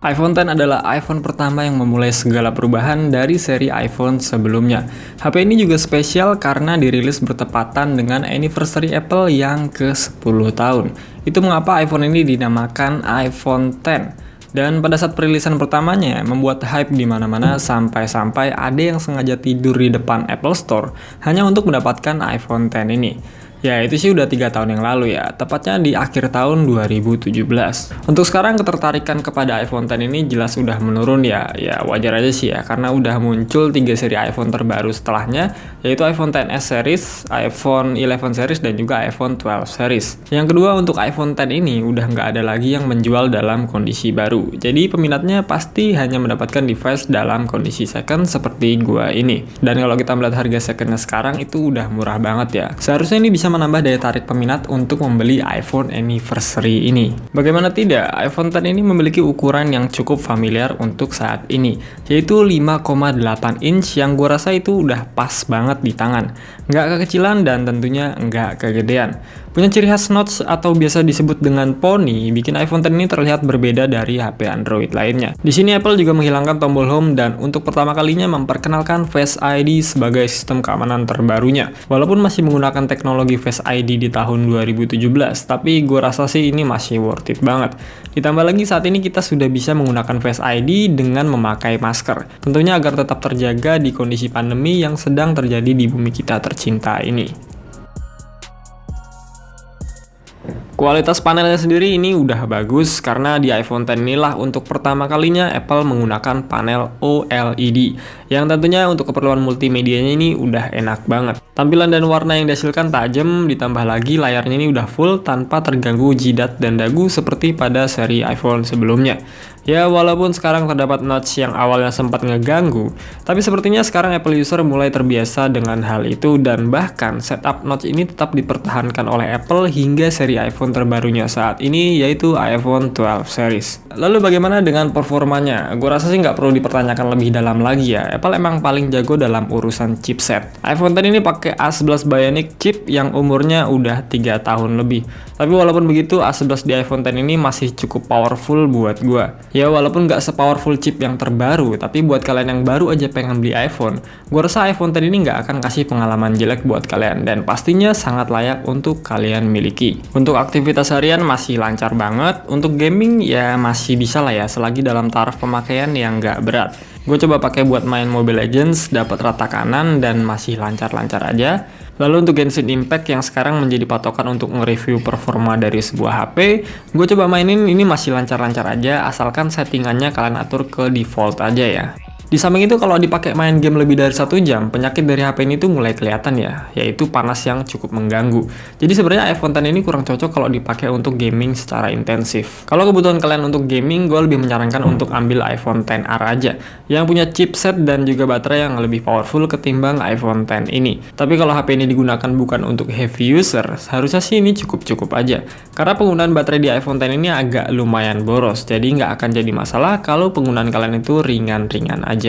iPhone X adalah iPhone pertama yang memulai segala perubahan dari seri iPhone sebelumnya. HP ini juga spesial karena dirilis bertepatan dengan anniversary Apple yang ke-10 tahun. Itu mengapa iPhone ini dinamakan iPhone X. Dan pada saat perilisan pertamanya, membuat hype di mana-mana sampai-sampai ada yang sengaja tidur di depan Apple Store hanya untuk mendapatkan iPhone X ini. Ya, itu sih udah 3 tahun yang lalu ya, tepatnya di akhir tahun 2017. Untuk sekarang ketertarikan kepada iPhone X ini jelas udah menurun ya. Ya wajar aja sih ya, karena udah muncul 3 seri iPhone terbaru setelahnya, yaitu iPhone XS series, iPhone 11 series, dan juga iPhone 12 series. Yang kedua, untuk iPhone X ini udah nggak ada lagi yang menjual dalam kondisi baru. Jadi peminatnya pasti hanya mendapatkan device dalam kondisi second seperti gua ini. Dan kalau kita melihat harga secondnya sekarang itu udah murah banget ya. Seharusnya ini bisa menambah daya tarik peminat untuk membeli iPhone Anniversary ini. Bagaimana tidak, iPhone X ini memiliki ukuran yang cukup familiar untuk saat ini, yaitu 5,8 inch yang gue rasa itu udah pas banget di tangan. Nggak kekecilan dan tentunya nggak kegedean. Punya ciri khas notch atau biasa disebut dengan poni, bikin iPhone X ini terlihat berbeda dari HP Android lainnya. Di sini Apple juga menghilangkan tombol home dan untuk pertama kalinya memperkenalkan Face ID sebagai sistem keamanan terbarunya. Walaupun masih menggunakan teknologi Face ID di tahun 2017, tapi gue rasa sih ini masih worth it banget. Ditambah lagi saat ini kita sudah bisa menggunakan Face ID dengan memakai masker. Tentunya agar tetap terjaga di kondisi pandemi yang sedang terjadi di bumi kita tercinta ini. Kualitas panelnya sendiri ini udah bagus karena di iPhone X inilah untuk pertama kalinya Apple menggunakan panel OLED yang tentunya untuk keperluan multimedianya ini udah enak banget. Tampilan dan warna yang dihasilkan tajam, ditambah lagi layarnya ini udah full tanpa terganggu jidat dan dagu seperti pada seri iPhone sebelumnya. Ya walaupun sekarang terdapat notch yang awalnya sempat ngeganggu, tapi sepertinya sekarang Apple user mulai terbiasa dengan hal itu dan bahkan setup notch ini tetap dipertahankan oleh Apple hingga seri iPhone terbarunya saat ini yaitu iPhone 12 series. Lalu bagaimana dengan performanya? Gue rasa sih nggak perlu dipertanyakan lebih dalam lagi ya. Apple emang paling jago dalam urusan chipset. iPhone X ini pakai A11 Bionic chip yang umurnya udah 3 tahun lebih. Tapi walaupun begitu A11 di iPhone X ini masih cukup powerful buat gue. Ya walaupun nggak se-powerful chip yang terbaru, tapi buat kalian yang baru aja pengen beli iPhone, gue rasa iPhone X ini nggak akan kasih pengalaman jelek buat kalian dan pastinya sangat layak untuk kalian miliki. Untuk aktivitas harian masih lancar banget, untuk gaming ya masih bisa lah ya selagi dalam taraf pemakaian yang nggak berat. Gue coba pakai buat main Mobile Legends, dapat rata kanan dan masih lancar-lancar aja. Lalu untuk Genshin Impact yang sekarang menjadi patokan untuk nge-review performa dari sebuah HP, gue coba mainin ini masih lancar-lancar aja, asalkan settingannya kalian atur ke default aja ya. Di samping itu kalau dipakai main game lebih dari 1 jam, penyakit dari HP ini tuh mulai kelihatan ya, yaitu panas yang cukup mengganggu. Jadi sebenarnya iPhone X ini kurang cocok kalau dipakai untuk gaming secara intensif. Kalau kebutuhan kalian untuk gaming, gue lebih menyarankan untuk ambil iPhone XR aja, yang punya chipset dan juga baterai yang lebih powerful ketimbang iPhone X ini. Tapi kalau HP ini digunakan bukan untuk heavy user, seharusnya sih ini cukup-cukup aja. Karena penggunaan baterai di iPhone X ini agak lumayan boros, jadi nggak akan jadi masalah kalau penggunaan kalian itu ringan-ringan aja.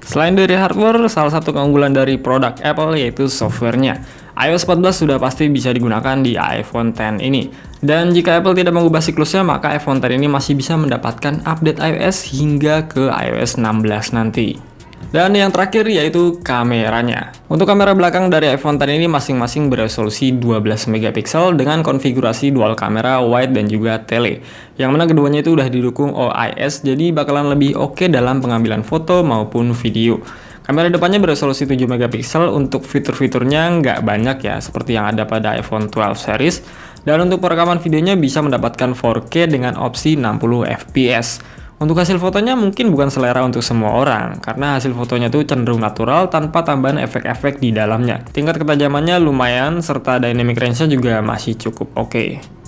Selain dari hardware, salah satu keunggulan dari produk Apple yaitu softwarenya. iOS 14 sudah pasti bisa digunakan di iPhone X ini. Dan jika Apple tidak mengubah siklusnya, maka iPhone X ini masih bisa mendapatkan update iOS hingga ke iOS 16 nanti. Dan yang terakhir yaitu kameranya. Untuk kamera belakang dari iPhone X ini masing-masing beresolusi 12 megapiksel dengan konfigurasi dual kamera wide dan juga tele. Yang mana keduanya itu udah didukung OIS, jadi bakalan lebih oke dalam pengambilan foto maupun video. Kamera depannya beresolusi 7 megapiksel, untuk fitur-fiturnya nggak banyak ya, seperti yang ada pada iPhone 12 series. Dan untuk perekaman videonya bisa mendapatkan 4K dengan opsi 60 fps. Untuk hasil fotonya mungkin bukan selera untuk semua orang, karena hasil fotonya tuh cenderung natural tanpa tambahan efek-efek di dalamnya. Tingkat ketajamannya lumayan, serta dynamic range-nya juga masih cukup oke.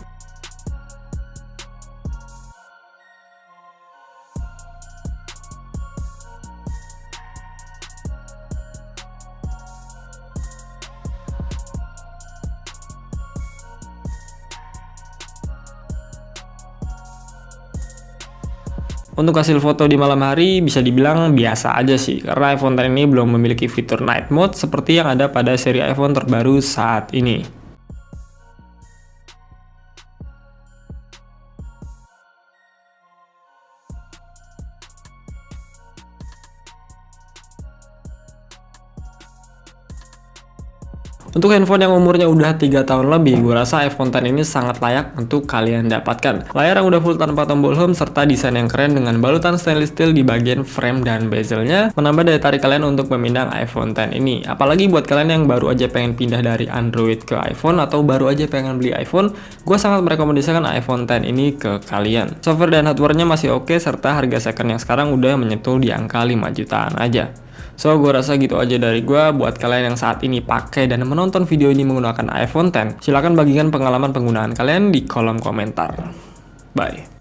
Untuk hasil foto di malam hari bisa dibilang biasa aja sih, karena iPhone X ini belum memiliki fitur night mode seperti yang ada pada seri iPhone terbaru saat ini. Untuk handphone yang umurnya udah 3 tahun lebih, gue rasa iPhone X ini sangat layak untuk kalian dapatkan. Layar yang udah full tanpa tombol home serta desain yang keren dengan balutan stainless steel di bagian frame dan bezelnya menambah daya tarik kalian untuk memindang iPhone X ini. Apalagi buat kalian yang baru aja pengen pindah dari Android ke iPhone atau baru aja pengen beli iPhone, gue sangat merekomendasikan iPhone X ini ke kalian. Software dan hardware-nya masih oke serta harga second yang sekarang udah menyentuh di angka 5 jutaan aja. So, gue rasa gitu aja dari gue. Buat kalian yang saat ini pakai dan menonton video ini menggunakan iPhone X, silahkan bagikan pengalaman penggunaan kalian di kolom komentar. Bye.